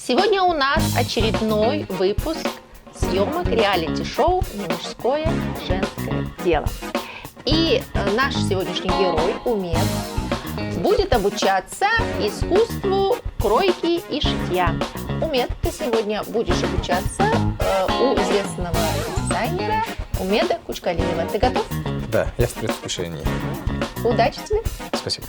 Сегодня у нас очередной выпуск съемок реалити-шоу «Мужское женское дело». И наш сегодняшний герой, Умед, будет обучаться искусству кройки и шитья. Умед, ты сегодня будешь обучаться у известного дизайнера Умеда Кучкалиева. Ты готов? Да, я в предвкушении. Удачи тебе! Спасибо.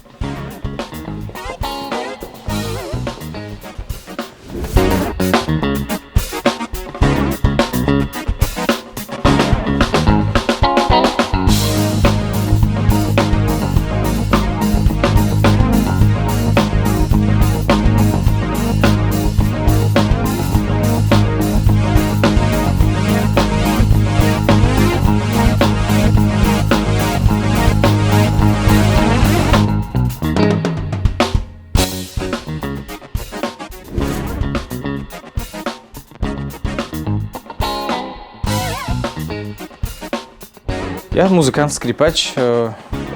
Я музыкант-скрипач,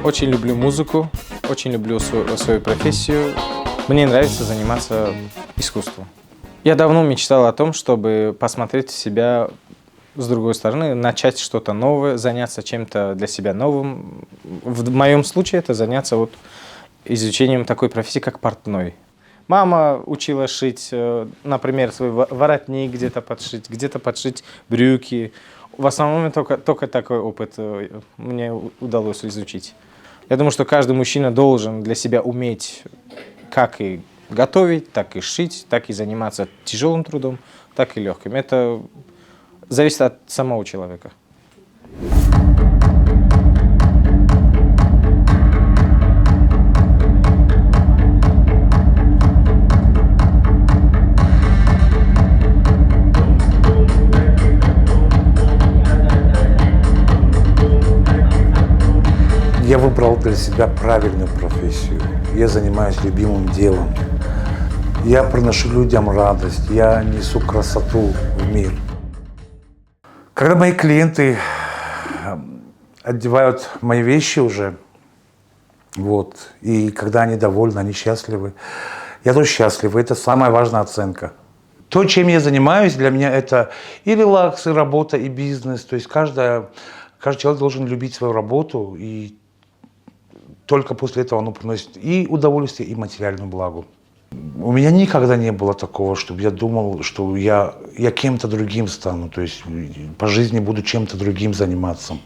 очень люблю музыку, очень люблю свою профессию. Мне нравится заниматься искусством. Я давно мечтал о том, чтобы посмотреть себя с другой стороны, начать что-то новое, заняться чем-то для себя новым. В моем случае это заняться изучением такой профессии, как портной. Мама учила шить, например, свой воротник где-то подшить брюки. В основном только такой опыт мне удалось изучить. Я думаю, что каждый мужчина должен для себя уметь как и готовить, так и шить, так и заниматься тяжелым трудом, так и легким. Это зависит от самого человека. Я выбрал для себя правильную профессию. Я занимаюсь любимым делом. Я приношу людям радость. Я несу красоту в мир. Когда мои клиенты одевают мои вещи уже, и когда они довольны, они счастливы, я тоже счастлив. Это самая важная оценка. То, чем я занимаюсь, для меня это и релакс, и работа, и бизнес. То есть каждый человек должен любить свою работу, и только после этого оно приносит и удовольствие, и материальную благо. У меня никогда не было такого, чтобы я думал, что я кем-то другим стану, то есть по жизни буду чем-то другим заниматься.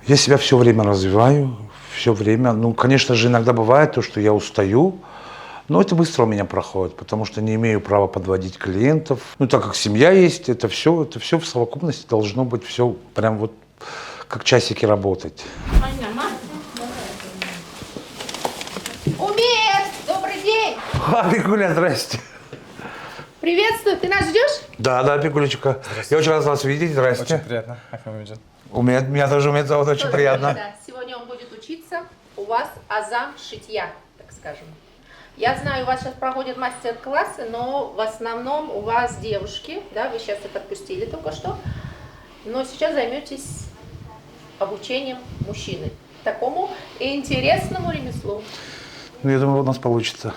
Я себя все время развиваю, все время. Ну, конечно же, иногда бывает то, что я устаю, но это быстро у меня проходит, потому что не имею права подводить клиентов. Ну, так как семья есть, это все в совокупности должно быть все прям как часики работать. Умед, добрый день! Пикуля, здрасте. Приветствую, ты нас ждешь? Да, Пикулечка. Я очень рад вас видеть, здрасте. Очень приятно. Меня тоже Умед зовут, очень приятно. Да. Сегодня он будет учиться у вас азам шитья, так скажем. Я знаю, у вас сейчас проходят мастер-классы, но в основном у вас девушки, да, вы сейчас их отпустили только что, но сейчас займетесь обучением мужчины такому интересному ремеслу. Ну, я думаю, у нас получится.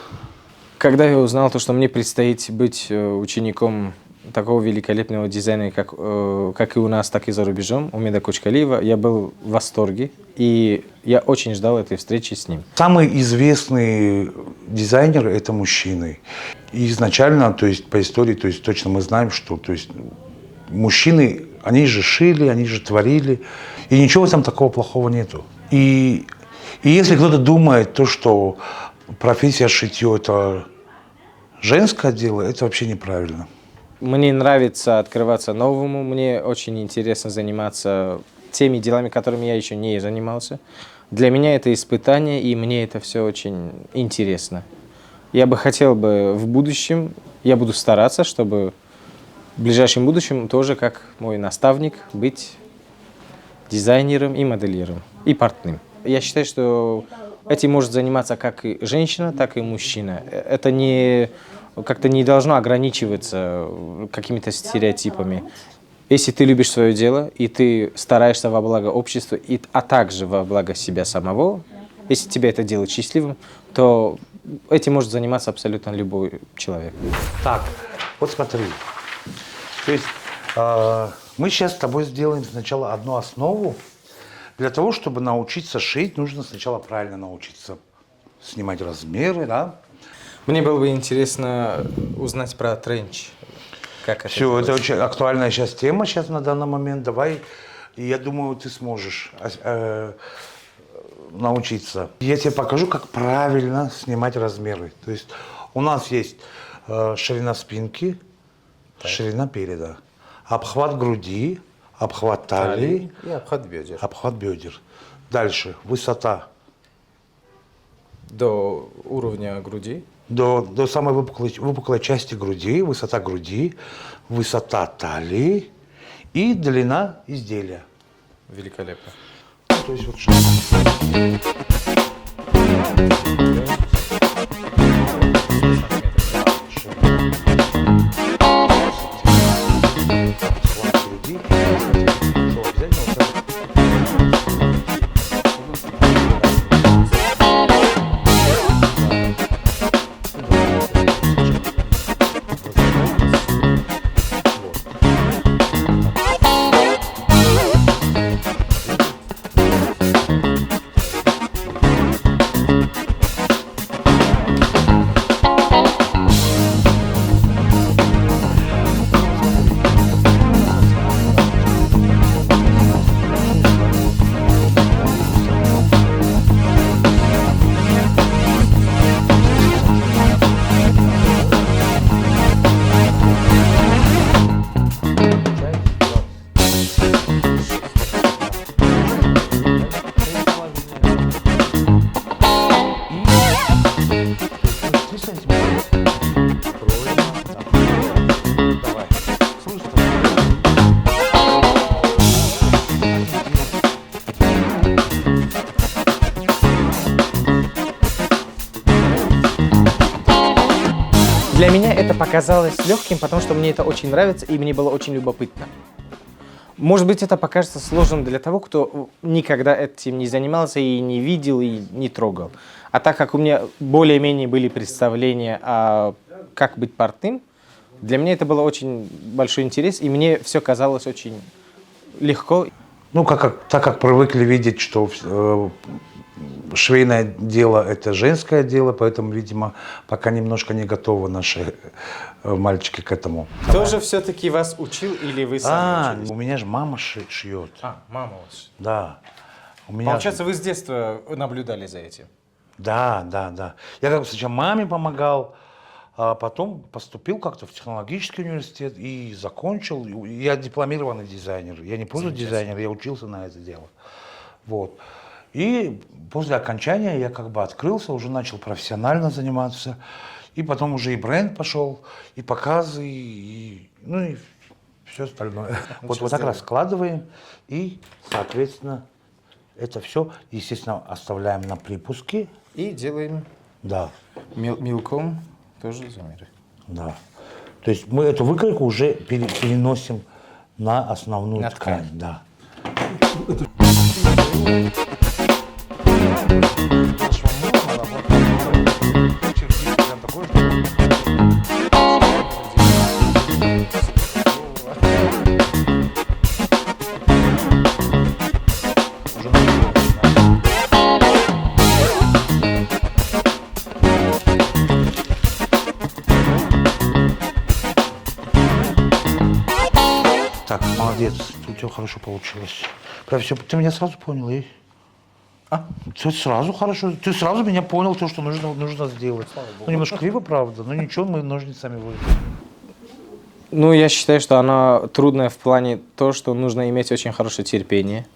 Когда я узнал, что мне предстоит быть учеником такого великолепного дизайнера, как и у нас, так и за рубежом, Умеда Кучкалиева, я был в восторге, и я очень ждал этой встречи с ним. Самый известный дизайнер – это мужчины. И изначально, то есть по истории, то есть точно мы знаем, что мужчины, они же шили, они же творили, и ничего там такого плохого нету. И если кто-то думает, что профессия шитье – это женское дело, это вообще неправильно. Мне нравится открываться новому, мне очень интересно заниматься теми делами, которыми я еще не занимался. Для меня это испытание, и мне это все очень интересно. Я бы хотел в будущем, я буду стараться, чтобы в ближайшем будущем тоже, как мой наставник, быть дизайнером и модельером, и портным. Я считаю, что этим может заниматься как и женщина, так и мужчина. Это как-то не должно ограничиваться какими-то стереотипами. Если ты любишь свое дело, и ты стараешься во благо общества, а также во благо себя самого, если тебя это делает счастливым, то этим может заниматься абсолютно любой человек. Так, Вот смотри. То есть мы сейчас с тобой сделаем сначала одну основу. Для того, чтобы научиться шить, нужно сначала правильно научиться снимать размеры, да? Мне было бы интересно узнать про тренч. Как это Все, это делается? очень актуальная сейчас тема сейчас на данный момент. Давай, и я думаю, ты сможешь научиться. Я тебе покажу, как правильно снимать размеры. То есть у нас есть ширина спинки, ширина переда, обхват груди, обхват талии, И обхват бедер. обхват бедер. Дальше высота До уровня груди. до самой выпуклой части груди, высота талии и длина изделия. Великолепно. То есть вот что. Для меня это показалось легким, потому что мне это очень нравится и мне было очень любопытно. Может быть, это покажется сложным для того, кто никогда этим не занимался и не видел, и не трогал. А так как у меня более-менее были представления о как быть портным, для меня это было очень большой интерес, и мне все казалось очень легко. Ну, так как привыкли видеть, что швейное дело – это женское дело, поэтому, видимо, пока немножко не готовы наши мальчики к этому. Кто же все-таки вас учил или вы сами учились? У меня же мама шьет. Мама у вас. Да. У меня... Получается, вы с детства наблюдали за этим? Да. Я как бы сначала маме помогал, а потом поступил как-то в технологический университет и закончил. Я дипломированный дизайнер. Я не просто дизайнер, я учился на это дело. Вот. И после окончания я как бы открылся, уже начал профессионально заниматься. И потом уже и бренд пошел, и показы, и все остальное. Вот так раскладываем, и, соответственно, это все, естественно, оставляем на припуске. И делаем Да. мелком тоже замеры. Да. То есть мы эту выкройку уже переносим на основную На ткань. ткань. Да. Так, молодец, у тебя хорошо получилось. Прям все, ты меня сразу понял, и? Ты сразу хорошо, ты сразу меня понял, то, что нужно сделать. Ну, немножко криво, правда, но ничего, мы ножницами вырежем. Ну, я считаю, что она трудная в плане того, что нужно иметь очень хорошее терпение,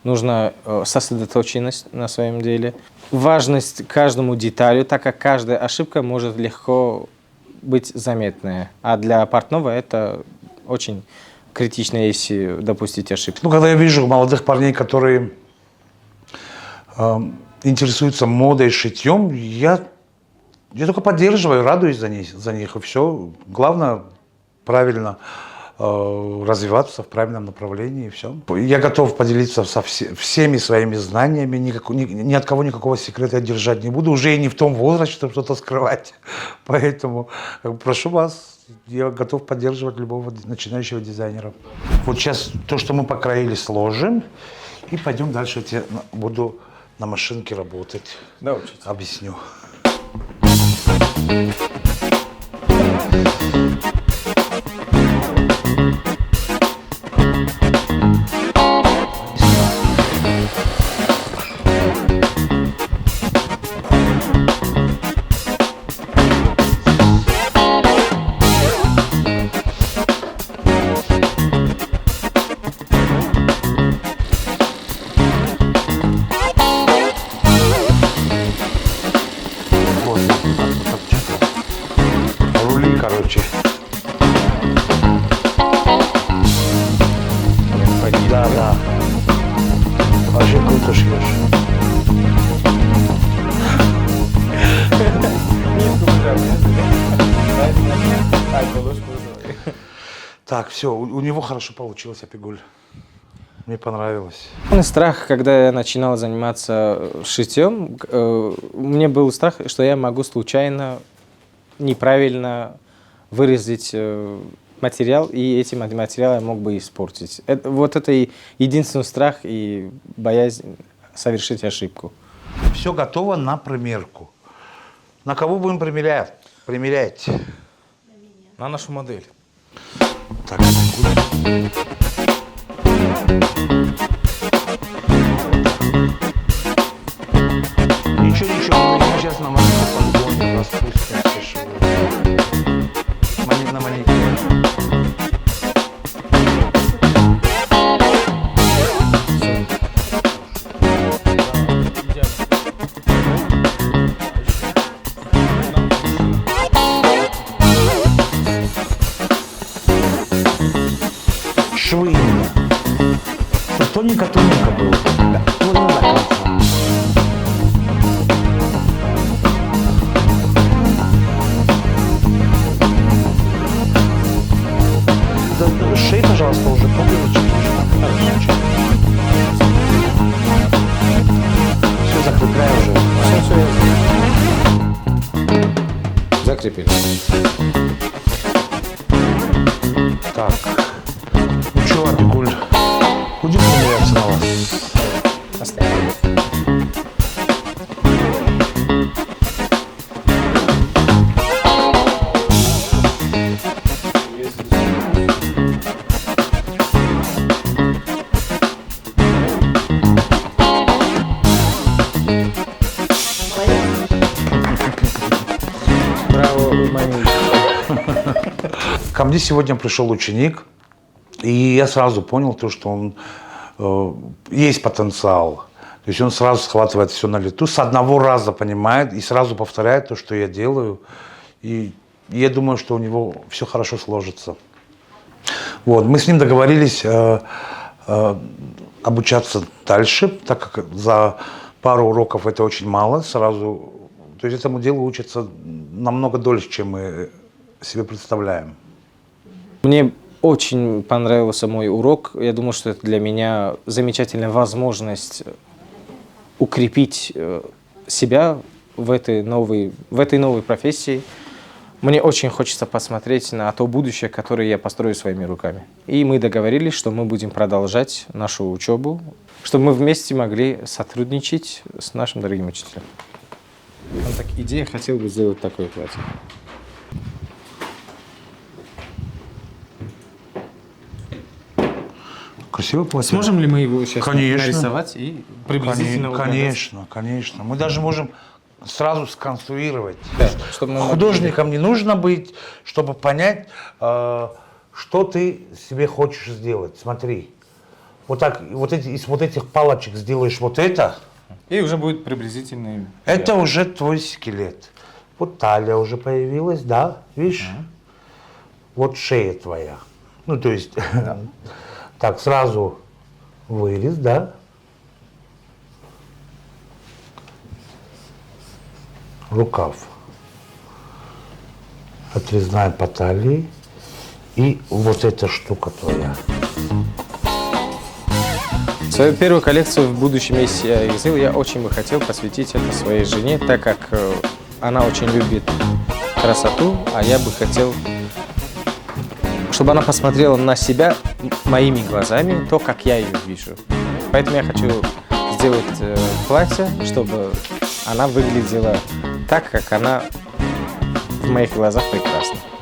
нужно сосредоточенность на своем деле, важность каждому деталю, так как каждая ошибка может легко быть заметная. А для портного это очень критично, если допустить ошибку. Ну, когда я вижу молодых парней, которые интересуются модой, шитьем, я только поддерживаю, радуюсь за них, и все. Главное правильно развиваться в правильном направлении, и все. Я готов поделиться всеми своими знаниями, ни от кого никакого секрета я держать не буду, уже и не в том возрасте, чтобы что-то скрывать. Поэтому прошу вас, Я готов поддерживать любого начинающего дизайнера. Вот сейчас то, что мы покроили, сложим. И пойдем дальше. Я буду на машинке работать. Да, учитель. Объясню. Вот, так, что-то. Рули, короче. Да, да. Вообще круто шьешь. Так, все, у него хорошо получилось, Апигуль. Мне понравилось. Страх, когда я начинал заниматься шитьем, у меня был страх, что я могу случайно, неправильно выразить материал, и эти материалы я мог бы испортить. Вот это и единственный страх и боязнь совершить ошибку. Все готово на примерку. На кого будем примерять? Примерять. На нашу модель. Так, Апигуль. Ничего, мы сейчас на маленьком подгоне распустимся швы. На маникюр. Швы именно. Тут тоненько-тоненько было. Да. Ну, не до конца. Да, шей, пожалуйста, уже пуговички. Все, закрепляй уже. Все. Закрепили. Так. Ну что, Апигуль, будем примеряться на вас? Оставим. Браво, мami. Ко мне сегодня пришел ученик, и я сразу понял то, что он есть потенциал. То есть он сразу схватывает все на лету, с одного раза понимает и сразу повторяет то, что я делаю. И я думаю, что у него все хорошо сложится. Вот. Мы с ним договорились обучаться дальше, так как за пару уроков это очень мало сразу. То есть этому делу учатся намного дольше, чем мы себе представляем. Мне очень понравился мой урок. Я думаю, что это для меня замечательная возможность укрепить себя в этой новой профессии. Мне очень хочется посмотреть на то будущее, которое я построю своими руками. И мы договорились, что мы будем продолжать нашу учебу, чтобы мы вместе могли сотрудничать с нашим дорогим учителем. Так, идея, хотел бы сделать такое платье. Красивое платье. Сможем ли мы его сейчас Конечно. нарисовать и приблизительно угадать? Конечно, конечно. Мы даже можем сразу сконструировать. Да, чтобы мы могли- Художникам не нужно быть, чтобы понять, что ты себе хочешь сделать. Смотри, вот так, из вот этих палочек сделаешь вот это, И уже будет приблизительный... это уже твой скелет. Вот талия уже появилась, да, видишь? Вот шея твоя. Ну, то есть, так, сразу вырез, да? Рукав. Отрезная по талии. И вот эта штука твоя. Свою первую коллекцию в будущем месяце я изъявил. Я очень бы хотел посвятить это своей жене, так как она очень любит красоту, а я бы хотел чтобы она посмотрела на себя моими глазами, то, как я ее вижу. Поэтому я хочу сделать платье, чтобы она выглядела так, как она в моих глазах прекрасна.